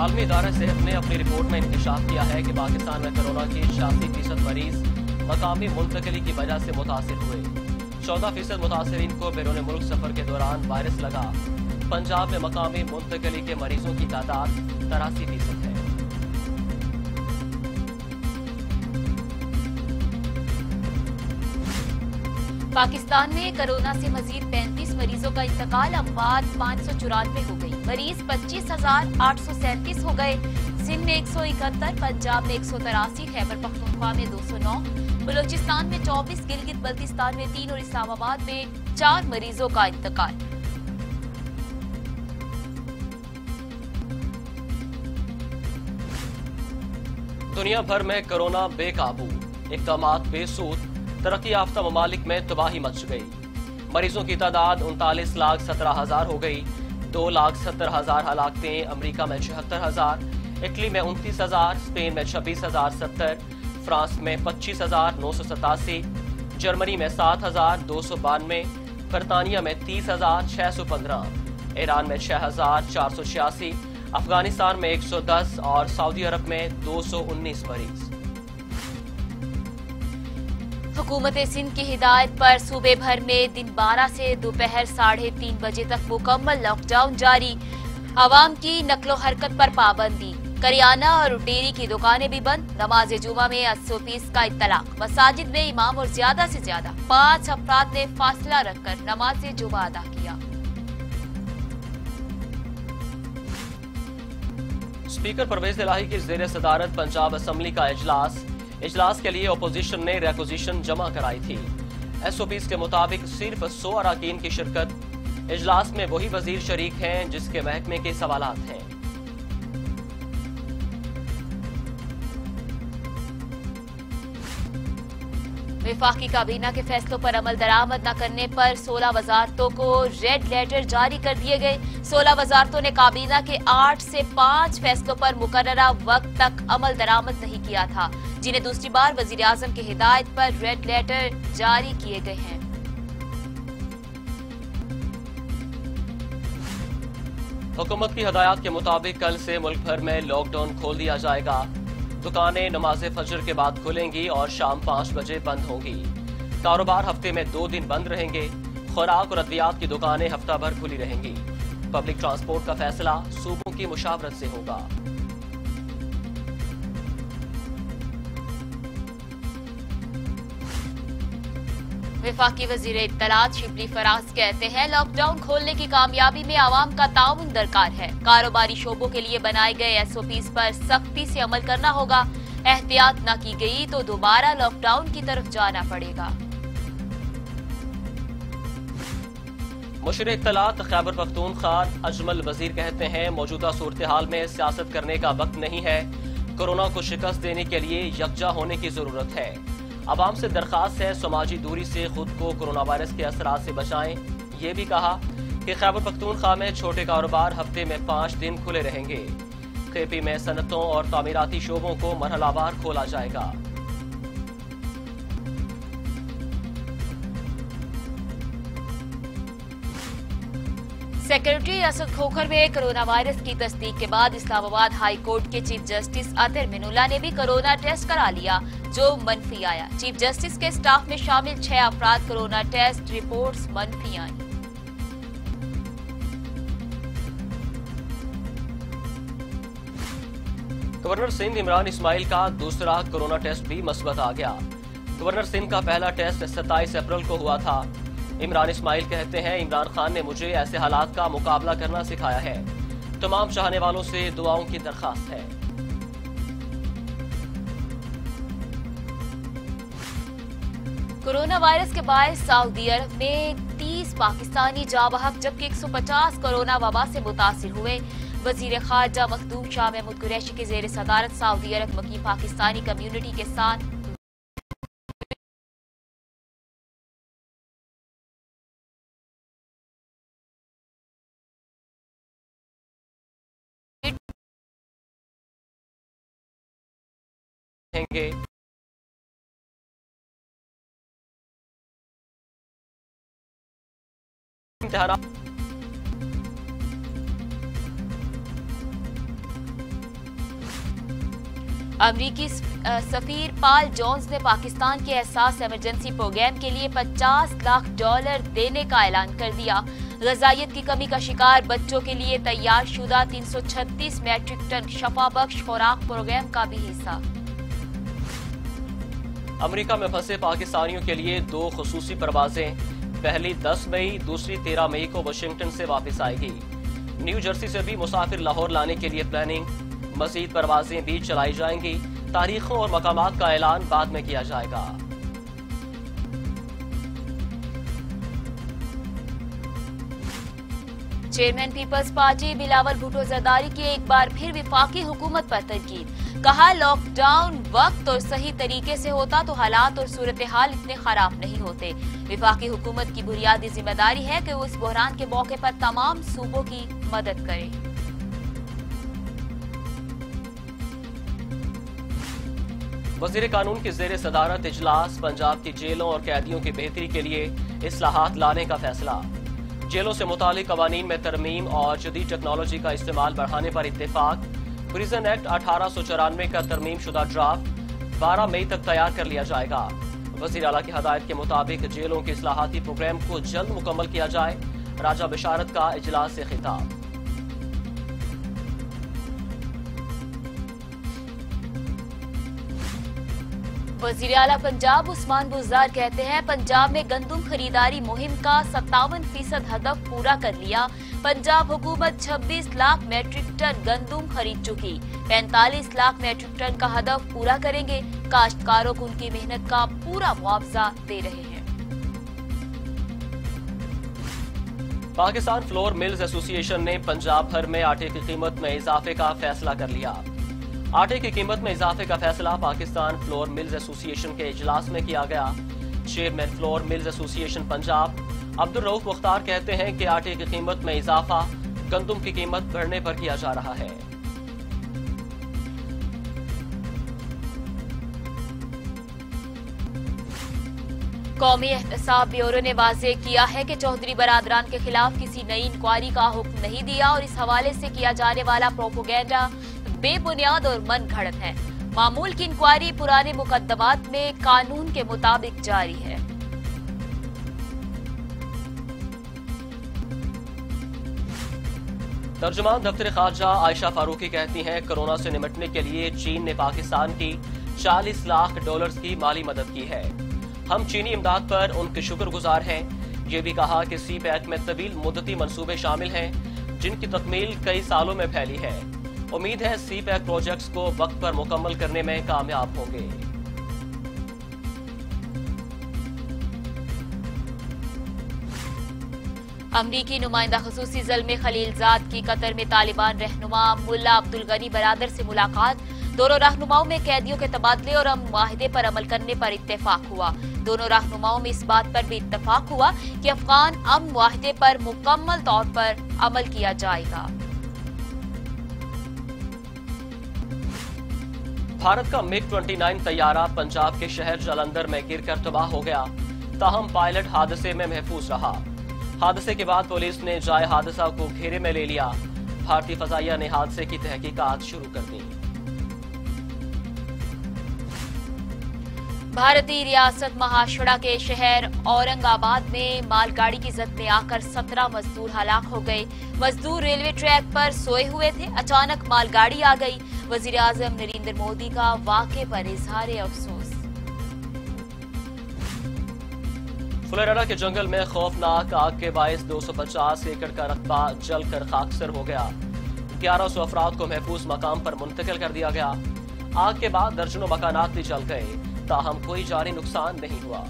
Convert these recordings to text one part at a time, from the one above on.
आलमी इदारा सेहत ने अपनी रिपोर्ट में इंकशाफ किया है कि पाकिस्तान में कोरोना के 86% मरीज मकामी मुंतकली की वजह से मुतासिर हुए। 14% मुतासरीन को बैरून मुल्क सफर के दौरान वायरस लगा। पंजाब में मकामी मुंतकली के मरीजों की तादाद 83% है। पाकिस्तान में कोरोना से मजीद 35 मरीजों का इंतकाल, अमवात 594 हो गई। मरीज 25,837 हो गए। सिंध में 171, पंजाब में 183, खैबर पख्तूनख्वा में 209, बलूचिस्तान में 24, गिलगित बल्तिस्तान में 3 और इस्लामाबाद में 4 मरीजों का इंतकाल। दुनिया भर में कोरोना बेकाबू, इक़दामात बेसूद, तरक्की याफ्ता ममालिक में तबाही मच गई। मरीजों की तादाद 39,17,000 हो गई। 2,70,000 हलाकतें, अमरीका में 76,000, इटली में 29,000, स्पेन में 26,070, फ्रांस में 25,987, जर्मनी में 7,292, बरतानिया में 30,615, ईरान में 6,486, अफगानिस्तान में 110 और सऊदी अरब में 219 मरीज। हुकूमत सिंध की हिदायत पर सूबे भर में दिन 12 से दोपहर 3:30 बजे तक मुकम्मल लॉकडाउन जारी। आवाम की नकलो हरकत पर पाबंदी। करियाना और डेयरी की दुकानें भी बंद। नमाज जुमा में 80% का इत्तलाक। मसाजिद में इमाम और ज्यादा से ज्यादा 5 अफराद ने फासला रखकर नमाज जुमा अदा किया। स्पीकर परवेज इलाही की ज़ेर सदारत पंजाब असम्बली का इजलास के लिए अपोजिशन ने रिक्विजिशन जमा कराई थी। SOPs के मुताबिक सिर्फ 100 अरकान की शिरकत। इजलास में वही वजीर शरीक हैं जिसके महकमे के सवालात हैं। वफाकी काबीना के फैसलों पर अमल दरामद न करने पर 16 वजारतों को रेड लेटर जारी कर दिए गए। 16 वजारतों ने काबीना के 8 से 5 फैसलों पर मुकर्ररा वक्त तक अमल दरामद नहीं किया था, जिन्हें दूसरी बार वजीर आजम की हिदायत पर रेड लेटर जारी किए गए हैं। हुकूमत की हदायत के मुताबिक कल से मुल्क भर में लॉकडाउन खोल दिया जाएगा। दुकानें नमाज फजर के बाद खुलेंगी और शाम 5 बजे बंद होंगी। कारोबार हफ्ते में 2 दिन बंद रहेंगे। खुराक और अद्वियात की दुकानें हफ्ता भर खुली रहेंगी। पब्लिक ट्रांसपोर्ट का फैसला सूबों की मुशावरत से होगा। वफाकी वजीर इत्तलात शिबली फराज कहते हैं, लॉकडाउन खोलने की कामयाबी में आवाम का ताउन दरकार है। कारोबारी शोबों के लिए बनाए गए SOPs पर सख्ती से अमल करना होगा। एहतियात न की गई तो दोबारा लॉकडाउन की तरफ जाना पड़ेगा। मुशीर इत्तलात खैबर पख्तूनख्वा अजमल वजीर कहते हैं, मौजूदा सूरत हाल में सियासत करने का वक्त नहीं है। कोरोना को शिकस्त देने के लिए यकजा होने की जरूरत है। आवाम से दरखास्त है, समाजी दूरी से खुद को कोरोना वायरस के असरात से बचाएं। ये भी कहा कि खैबर पख्तूनख्वा में छोटे कारोबार हफ्ते में 5 दिन खुले रहेंगे। KP में सनतों और तामीराती शोबों को मरहलावार खोला जाएगा। सेक्रेटरी असद खोखर में कोरोना वायरस की तस्दीक के बाद इस्लामाबाद हाई कोर्ट के चीफ जस्टिस अतर मिनुल्लाह ने भी कोरोना टेस्ट करा लिया, जो मनफी आया। चीफ जस्टिस के स्टाफ में शामिल 6 अफराद कोरोना टेस्ट रिपोर्ट्स मनफी आई। गवर्नर सिंध इमरान इस्माइल का दूसरा कोरोना टेस्ट भी मस्बत आ गया। गवर्नर सिंध का पहला टेस्ट 27 अप्रैल को हुआ था। इमरान इस्माइल कहते हैं, इमरान खान ने मुझे ऐसे हालात का मुकाबला करना सिखाया है। तमाम चाहने वालों से दुआओं की दरखास्त है। कोरोना वायरस के बायस सऊदी अरब में 30 पाकिस्तानी जाँ बहक जबकि 150 कोरोना वबा से मुतासिर हुए। वजीर खारजा मखदूम शाह महमूद कुरैशी की जेर सदारत सऊदी अरब मुकीम पाकिस्तानी कम्युनिटी के साथ रहेंगे। इम्तिहान अमरीकी सफीर पाल जोन्स ने पाकिस्तान के एहसास इमरजेंसी प्रोग्राम के लिए $50 लाख देने का ऐलान कर दिया। ग़िज़ाइयत की कमी का शिकार बच्चों के लिए तैयार शुदा 336 मैट्रिक टन शफा बख्श खुराक प्रोग्राम का भी हिस्सा। अमेरिका में फंसे पाकिस्तानियों के लिए 2 खुसूसी परवाजें, पहली 10 मई, दूसरी 13 मई को वाशिंगटन से वापस आएगी। न्यू जर्सी से भी मुसाफिर लाहौर लाने के लिए प्लानिंग, मजीद परवाजें भी चलाई जाएंगी। तारीखों और मकामात का ऐलान बाद में किया जाएगा। चेयरमैन पीपल्स पार्टी बिलावल भुट्टो जरदारी की एक बार फिर विफाकी हुकूमत पर तनकीद। कहा, लॉकडाउन वक्त और सही तरीके से होता तो हालात और सूरत हाल इतने खराब नहीं होते। विफाकी हुकूमत की बुनियादी जिम्मेदारी है कि वो इस बहरान के मौके पर तमाम सूबों की मदद करे। वज़ीर कानून की ज़ेर सदारत इजलास, पंजाब की जेलों और कैदियों की बेहतरी के लिए इस्लाहात लाने का फैसला। जेलों से मुतालिक कवानीन में तरमीम और जदीद टेक्नोलॉजी का इस्तेमाल बढ़ाने पर इत्तेफाक। प्रिजन एक्ट 1894 का तरमीम शुदा ड्राफ्ट 12 मई तक तैयार कर लिया जाएगा। वज़ीर आला की हदायत के मुताबिक जेलों के इस्लाहाती प्रोग्राम को जल्द मुकम्मल किया जाए। राजा बिशारत का इजलास से खिताब। वज़ीर आला पंजाब उस्मान बुज़दार कहते हैं, पंजाब में गंदुम खरीदारी मुहिम का 57% हदफ पूरा कर लिया। पंजाब हुकूमत 26 लाख मैट्रिक टन गंदुम खरीद चुकी। 45 लाख मैट्रिक टन का हदफ पूरा करेंगे। काश्तकारों को उनकी मेहनत का पूरा मुआवजा दे रहे हैं। पाकिस्तान फ्लोर मिल्स एसोसिएशन ने पंजाब भर में आटे की कीमत में इजाफे का फैसला कर लिया। आटे की कीमत में इजाफे का फैसला पाकिस्तान फ्लोर मिल्स एसोसिएशन के इजलास में किया गया। Chairman flour mills association Punjab Abdul Rauf Mukhtar कहते हैं कि आटे की कीमत में इजाफा गंदुम की कीमत बढ़ने पर किया जा रहा है। कौमी एहतसाब ब्यूरो ने वाज़ेह किया है कि चौधरी बरादरान के खिलाफ किसी नई इंक्वायरी का हुक्म नहीं दिया और इस हवाले से किया जाने वाला प्रोपोगेंडा बेबुनियाद और मन घड़त है। मामूल की इंक्वायरी पुराने मुकदमात में कानून के मुताबिक जारी है। तर्जुमान दफ्तर खारजा आयशा फारूकी कहती हैं, कोरोना से निपटने के लिए चीन ने पाकिस्तान की $40 लाख की माली मदद की है। हम चीनी इमदाद पर उनके शुक्रगुजार हैं। ये भी कहा कि सी पैक में तवील मुद्दती मंसूबे शामिल हैं जिनकी तकमील कई सालों में फैली है। उम्मीद है सी पैक प्रोजेक्ट्स को वक्त पर मुकम्मल करने में कामयाब होंगे। अमरीकी नुमाइंदा खसूसी ज़ल्मे खलीलजाद की कतर में तालिबान रहनुमा मुल्ला अब्दुल गनी बरादर से मुलाकात। दोनों रहनुमाओं में कैदियों के तबादले और अमन मुआहिदे पर अमल करने पर इत्तेफाक हुआ। दोनों रहनुमाओं में इस बात पर भी इत्तेफाक हुआ कि अफगान अमन मुआहिदे पर मुकम्मल तौर पर अमल किया जाएगा। भारत का MiG-29 तैयारा पंजाब के शहर जालंधर में गिरकर तबाह हो गया, ताहम पायलट हादसे में महफूज रहा। हादसे के बाद पुलिस ने जाए हादसा को घेरे में ले लिया। भारतीय फजाइया ने हादसे की तहकीकात शुरू कर दी। भारतीय रियासत महाराष्ट्र के शहर औरंगाबाद में मालगाड़ी की जद में आकर 17 मजदूर हलाक हो गए। मजदूर रेलवे ट्रैक पर सोए हुए थे, अचानक मालगाड़ी आ गई। वजीर आजम नरेंद्र मोदी का वाक़े पर इजहार अफसोस। फुलेराना के जंगल में खौफनाक आग के बायस 250 एकड़ का रकबा जलकर खाकसर हो गया। 1100 अफराद को महफूज मकाम पर मुंतकिल कर दिया गया। आग के बाद दर्जनों मकानात भी जल गए, ताहम कोई जानी नुकसान नहीं हुआ।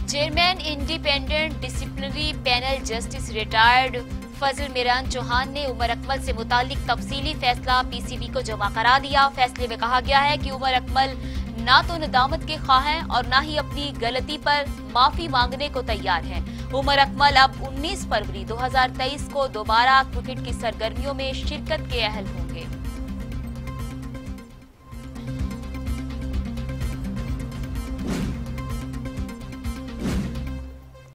Chairman independent disciplinary panel justice retired Fazal Miran Chauhan ने उमर अकमल से मुतालिक तफसीली फैसला PCB को जमा करा दिया। फैसले में कहा गया है कि उमर अकमल ना तो नदामत के ख्वाह हैं और ना ही अपनी गलती पर माफी मांगने को तैयार हैं। उमर अकमल अब 19 फरवरी 2023 को दोबारा क्रिकेट की सरगर्मियों में शिरकत के अहल होंगे।